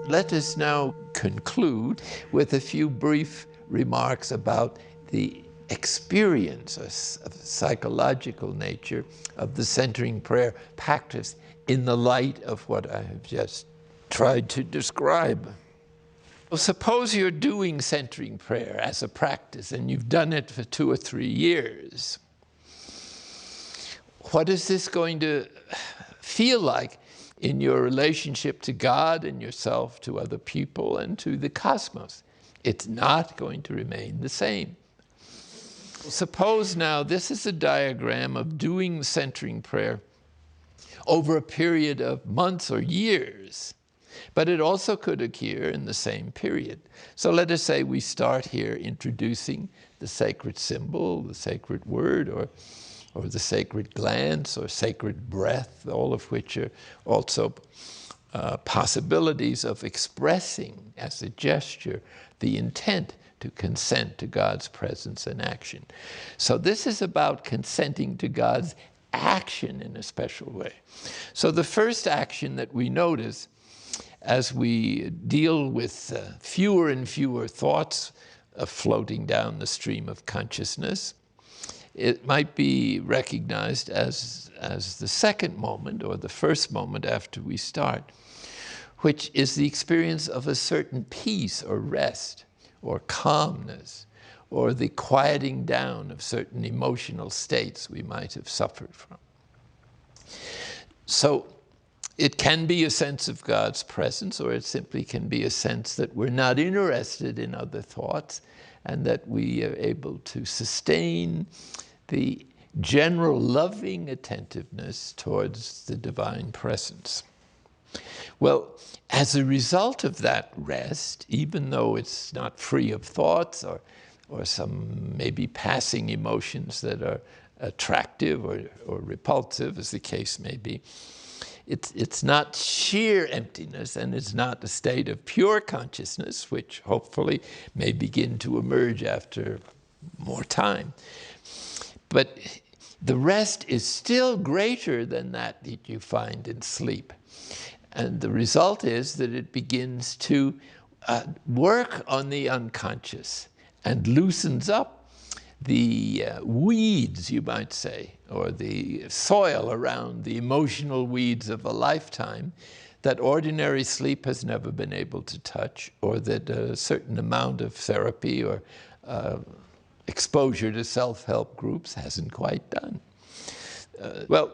Let us now conclude with a few brief remarks about the experience of psychological nature of the centering prayer practice in the light of what I have just tried to describe. Well, suppose you're doing centering prayer as a practice and you've done it for 2 or 3 years. What is this going to feel like in your relationship to God and yourself, to other people, and to the cosmos? It's not going to remain the same. Suppose now this is a diagram of doing centering prayer over a period of months or years, but it also could occur in the same period. So let us say we start here introducing the sacred symbol, the sacred word, or the sacred glance, or sacred breath, all of which are also possibilities of expressing as a gesture the intent to consent to God's presence and action. So this is about consenting to God's action in a special way. So the first action that we notice as we deal with fewer and fewer thoughts floating down the stream of consciousness, it might be recognized as the second moment, or the first moment after we start, which is the experience of a certain peace or rest or calmness, or the quieting down of certain emotional states we might have suffered from. So it can be a sense of God's presence, or it simply can be a sense that we're not interested in other thoughts, and that we are able to sustain the general loving attentiveness towards the divine presence. Well, as a result of that rest, even though it's not free of thoughts or some maybe passing emotions that are attractive or repulsive, as the case may be, it's not sheer emptiness, and it's not a state of pure consciousness, which hopefully may begin to emerge after more time. But the rest is still greater than that you find in sleep. And the result is that it begins to work on the unconscious and loosens up the weeds, you might say, or the soil around the emotional weeds of a lifetime that ordinary sleep has never been able to touch, or that a certain amount of therapy or exposure to self-help groups hasn't quite done. Well,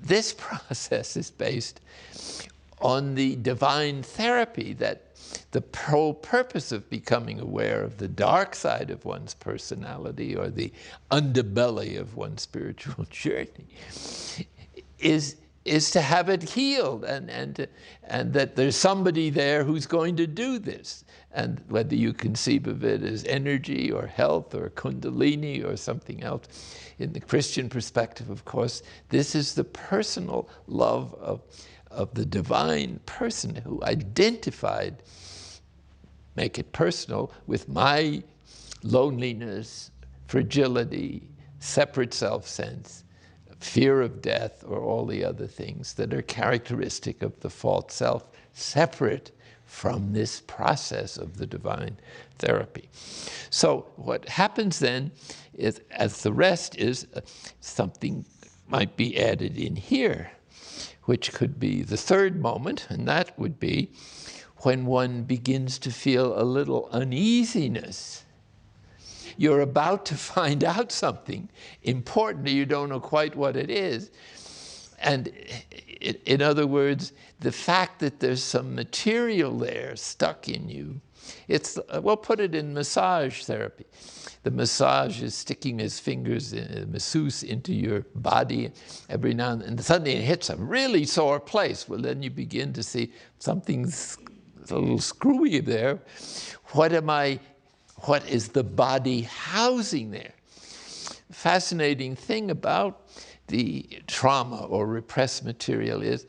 this process is based on the divine therapy, that the whole purpose of becoming aware of the dark side of one's personality, or the underbelly of one's spiritual journey, is to have it healed, and that there's somebody there who's going to do this. And whether you conceive of it as energy or health or kundalini or something else, in the Christian perspective, of course, this is the personal love of the divine person who identified, make it personal, with my loneliness, fragility, separate self-sense, fear of death, or all the other things that are characteristic of the false self, separate from this process of the divine therapy. So what happens then is, as the rest is, something might be added in here, which could be the third moment, and that would be when one begins to feel a little uneasiness. You're about to find out something important, you don't know quite what it is. And in other words, the fact that there's some material there stuck in you, it's, we'll put it in massage therapy. The massage is sticking his fingers, masseuse, into your body every now and then, and suddenly it hits a really sore place. Well, then you begin to see something's a little screwy there. What is the body housing there? Fascinating thing about the trauma or repressed material is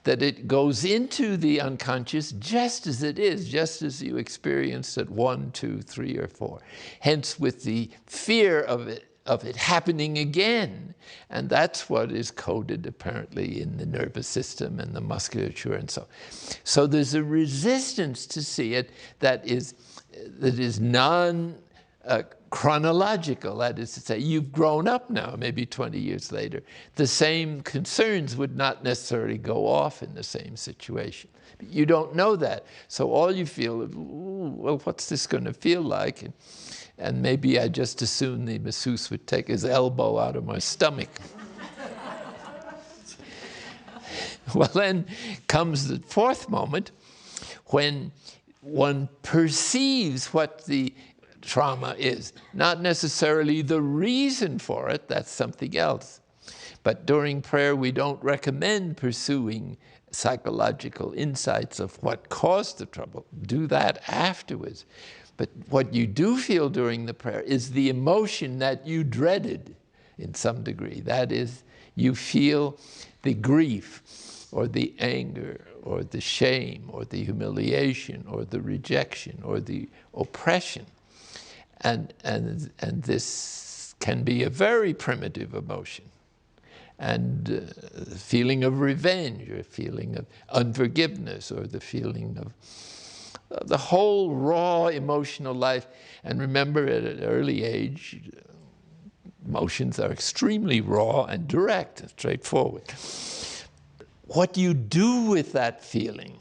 that it goes into the unconscious just as it is, just as you experienced at 1, 2, 3, or 4. Hence, with the fear of it, of it happening again. And that's what is coded apparently in the nervous system and the musculature and so. So there's a resistance to see it that is chronological, that is to say, you've grown up now, maybe 20 years later. The same concerns would not necessarily go off in the same situation. You don't know that. So all you feel is, well, what's this going to feel like? And maybe I just assumed the masseuse would take his elbow out of my stomach. Well, then comes the fourth moment when one perceives what the trauma is. Not necessarily the reason for it, that's something else. But during prayer, we don't recommend pursuing psychological insights of what caused the trouble. Do that afterwards. But what you do feel during the prayer is the emotion that you dreaded in some degree. That is, you feel the grief or the anger or the shame or the humiliation or the rejection or the oppression. And this can be a very primitive emotion. And feeling of revenge or feeling of unforgiveness or the feeling of the whole raw emotional life. And remember, at an early age, emotions are extremely raw and direct and straightforward. What you do with that feeling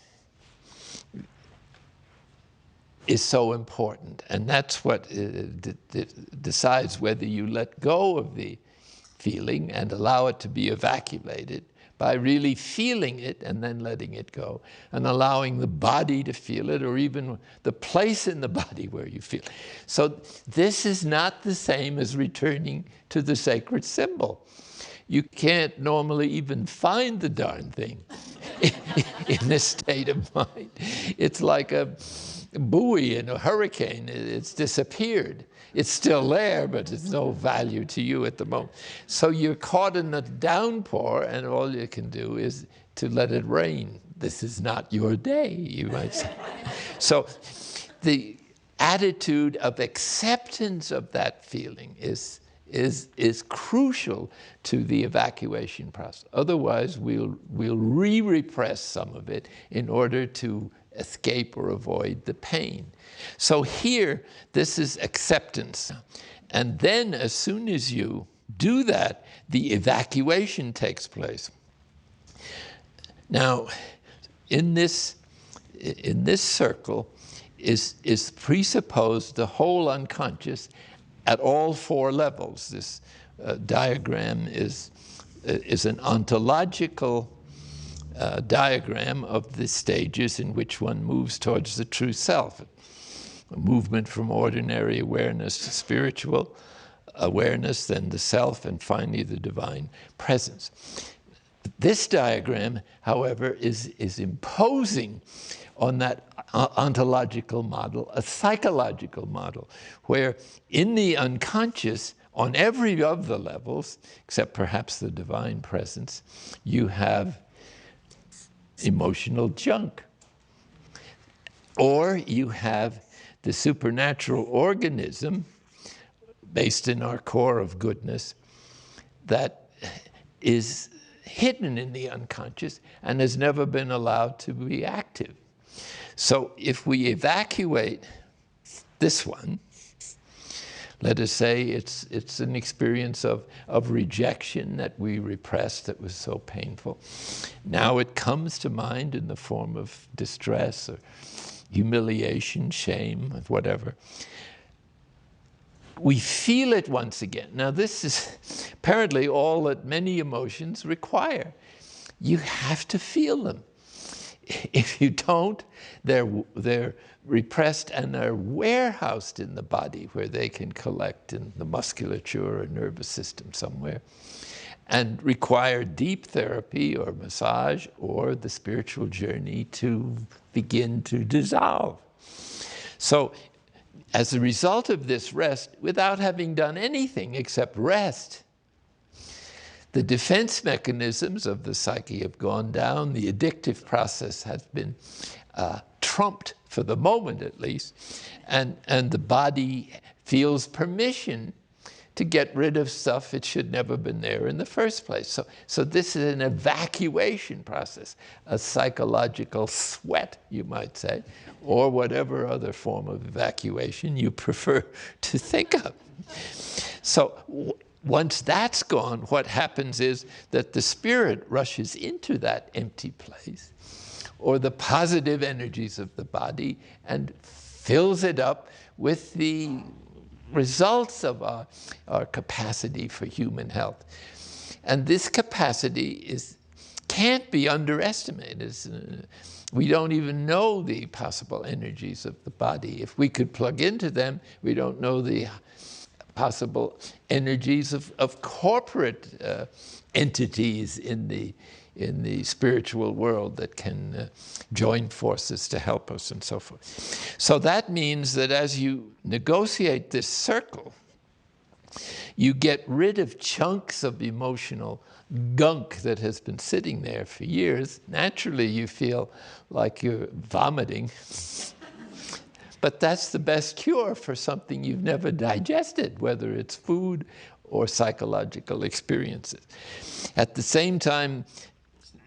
is so important. And that's what decides whether you let go of the feeling and allow it to be evacuated by really feeling it and then letting it go, and allowing the body to feel it, or even the place in the body where you feel it. So this is not the same as returning to the sacred symbol. You can't normally even find the darn thing in this state of mind. It's like a buoy in a hurricane. It's disappeared. It's still there, but it's no value to you at the moment. So you're caught in the downpour, and all you can do is to let it rain. This is not your day, you might say. So the attitude of acceptance of that feeling is crucial to the evacuation process. Otherwise, we'll re-repress some of it in order to escape or avoid the pain. So here, this is acceptance. And then as soon as you do that, the evacuation takes place. Now, in this circle is presupposed the whole unconscious at all four levels. This diagram is an ontological diagram of the stages in which one moves towards the true self. A movement from ordinary awareness to spiritual awareness, then the self, and finally the divine presence. This diagram, however, is imposing on that ontological model a psychological model, where in the unconscious, on every of the levels, except perhaps the divine presence, you have emotional junk. Or you have the supernatural organism based in our core of goodness that is hidden in the unconscious and has never been allowed to be active. So if we evacuate this one, let us say it's an experience of rejection that we repressed that was so painful. Now it comes to mind in the form of distress or humiliation, shame, whatever. We feel it once again. Now this is apparently all that many emotions require. You have to feel them. If you don't, they're repressed and are warehoused in the body, where they can collect in the musculature or nervous system somewhere, and require deep therapy or massage or the spiritual journey to begin to dissolve. So as a result of this rest, without having done anything except rest, the defense mechanisms of the psyche have gone down. The addictive process has been trumped, for the moment at least, and the body feels permission to get rid of stuff it should never been there in the first place. So this is an evacuation process, a psychological sweat, you might say, or whatever other form of evacuation you prefer to think of. So once that's gone, what happens is that the spirit rushes into that empty place, or the positive energies of the body, and fills it up with the results of our capacity for human health. And this capacity can't be underestimated. We don't even know the possible energies of the body. If we could plug into them, we don't know the possible energies of corporate entities in the spiritual world that can join forces to help us and so forth. So that means that as you negotiate this circle, you get rid of chunks of emotional gunk that has been sitting there for years. Naturally, you feel like you're vomiting. But that's the best cure for something you've never digested, whether it's food or psychological experiences. At the same time,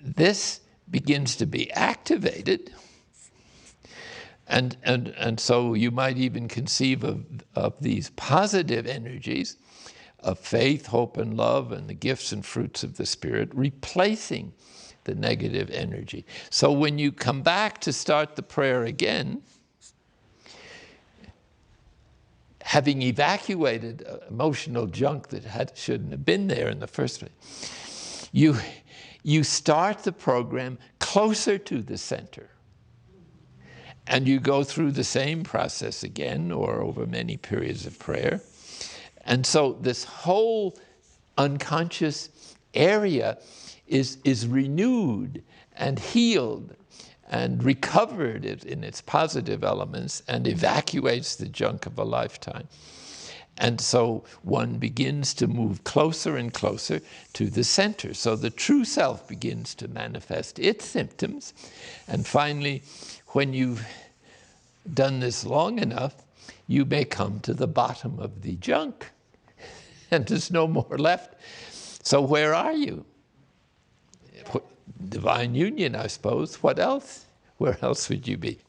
this begins to be activated, and so you might even conceive of these positive energies of faith, hope, and love, and the gifts and fruits of the Spirit replacing the negative energy. So when you come back to start the prayer again, having evacuated emotional junk that shouldn't have been there in the first place, you start the program closer to the center. And you go through the same process again, or over many periods of prayer. And so this whole unconscious area is renewed and healed and recovered in its positive elements and evacuates the junk of a lifetime. And so one begins to move closer and closer to the center. So the true self begins to manifest its symptoms. And finally, when you've done this long enough, you may come to the bottom of the junk. And there's no more left. So where are you? Divine union, I suppose. What else? Where else would you be?